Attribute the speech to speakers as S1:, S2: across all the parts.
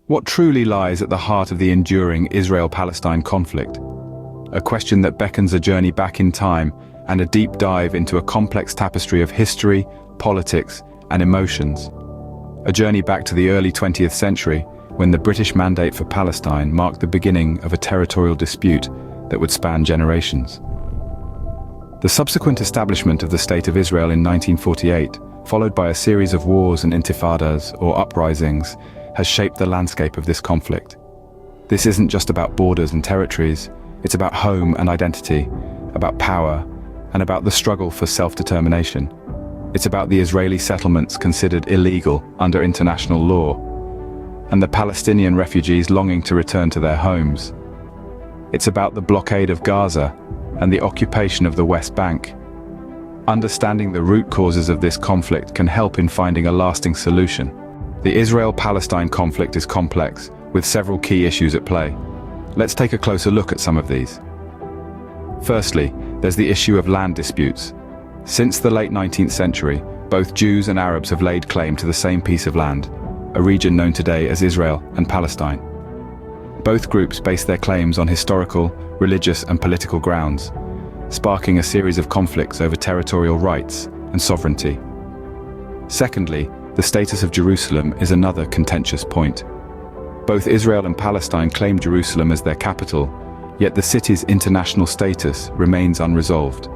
S1: What truly lies at the heart of the enduring Israel-Palestine conflict? A question that beckons a journey back in time and a deep dive into a complex tapestry of history, politics, and emotions. A journey back to the early 20th century, when the British mandate for Palestine marked the beginning of a territorial dispute that would span generations. The subsequent establishment of the State of Israel in 1948, followed by a series of wars and intifadas, or uprisings, has shaped the landscape of this conflict. This isn't just about borders and territories, it's about home and identity, about power, and about the struggle for self-determination. It's about the Israeli settlements considered illegal under international law, and the Palestinian refugees longing to return to their homes. It's about the blockade of Gaza and the occupation of the West Bank. Understanding the root causes of this conflict can help in finding a lasting solution. The Israel-Palestine conflict is complex, with several key issues at play. Let's take a closer look at some of these. Firstly, there's the issue of land disputes. Since the late 19th century, both Jews and Arabs have laid claim to the same piece of land, a region known today as Israel and Palestine. Both groups base their claims on historical, religious, and political grounds, sparking a series of conflicts over territorial rights and sovereignty. Secondly, the status of Jerusalem is another contentious point. Both Israel and Palestine claim Jerusalem as their capital, yet the city's international status remains unresolved.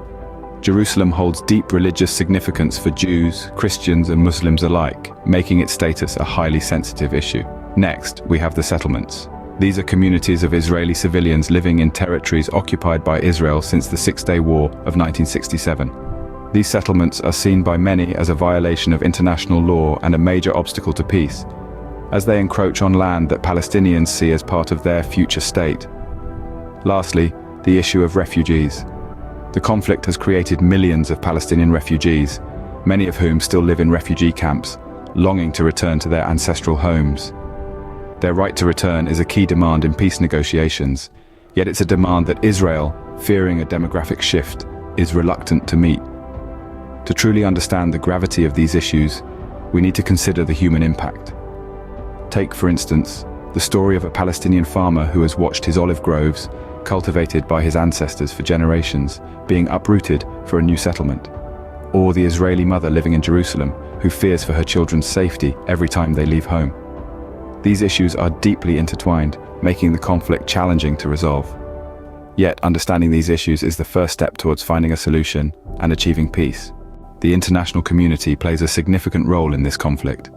S1: Jerusalem holds deep religious significance for Jews, Christians, and Muslims alike, making its status a highly sensitive issue. Next, we have the settlements. These are communities of Israeli civilians living in territories occupied by Israel since the Six-Day War of 1967. These settlements are seen by many as a violation of international law and a major obstacle to peace, as they encroach on land that Palestinians see as part of their future state. Lastly, the issue of refugees. The conflict has created millions of Palestinian refugees, many of whom still live in refugee camps, longing to return to their ancestral homes. Their right to return is a key demand in peace negotiations, yet it's a demand that Israel, fearing a demographic shift, is reluctant to meet. To truly understand the gravity of these issues, we need to consider the human impact. Take, for instance, the story of a Palestinian farmer who has watched his olive groves, cultivated by his ancestors for generations, being uprooted for a new settlement. Or the Israeli mother living in Jerusalem, who fears for her children's safety every time they leave home. These issues are deeply intertwined, making the conflict challenging to resolve. Yet, understanding these issues is the first step towards finding a solution and achieving peace. The international community plays a significant role in this conflict.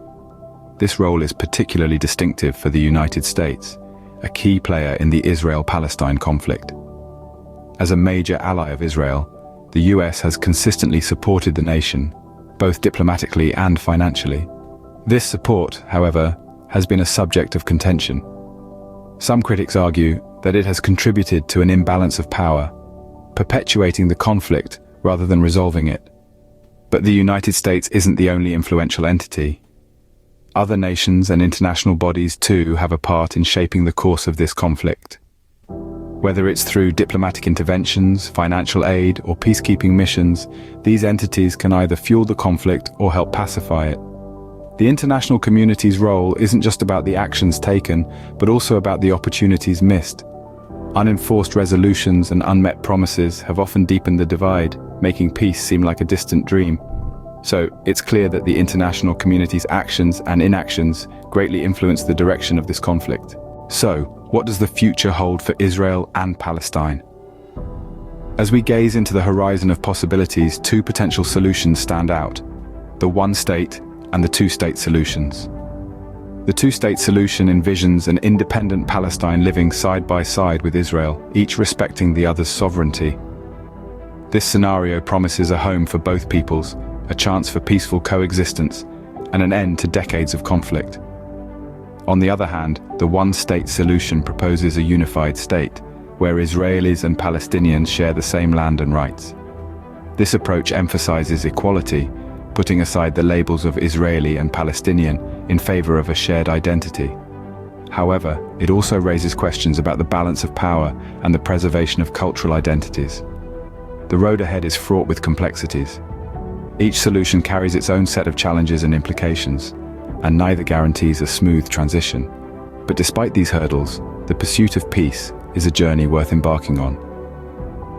S1: This role is particularly distinctive for the United States, a key player in the Israel-Palestine conflict. As a major ally of Israel, the US has consistently supported the nation, both diplomatically and financially. This support, however, has been a subject of contention. Some critics argue that it has contributed to an imbalance of power, perpetuating the conflict rather than resolving it. But the United States isn't the only influential entity. Other nations and international bodies too have a part in shaping the course of this conflict. Whether it's through diplomatic interventions, financial aid, or peacekeeping missions, these entities can either fuel the conflict or help pacify it. The international community's role isn't just about the actions taken, but also about the opportunities missed. Unenforced resolutions and unmet promises have often deepened the divide, making peace seem like a distant dream. So, it's clear that the international community's actions and inactions greatly influence the direction of this conflict. So, what does the future hold for Israel and Palestine? As we gaze into the horizon of possibilities, two potential solutions stand out: the one-state and the two-state solutions. The two-state solution envisions an independent Palestine living side by side with Israel, each respecting the other's sovereignty. This scenario promises a home for both peoples, a chance for peaceful coexistence, and an end to decades of conflict. On the other hand, the one-state solution proposes a unified state, where Israelis and Palestinians share the same land and rights. This approach emphasizes equality, putting aside the labels of Israeli and Palestinian in favor of a shared identity. However, it also raises questions about the balance of power and the preservation of cultural identities. The road ahead is fraught with complexities. Each solution carries its own set of challenges and implications, and neither guarantees a smooth transition. But despite these hurdles, the pursuit of peace is a journey worth embarking on.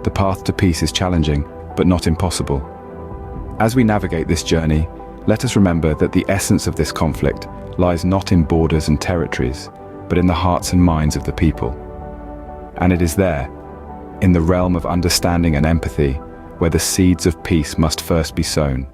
S1: The path to peace is challenging, but not impossible. As we navigate this journey, let us remember that the essence of this conflict lies not in borders and territories, but in the hearts and minds of the people. And it is there, in the realm of understanding and empathy, where the seeds of peace must first be sown.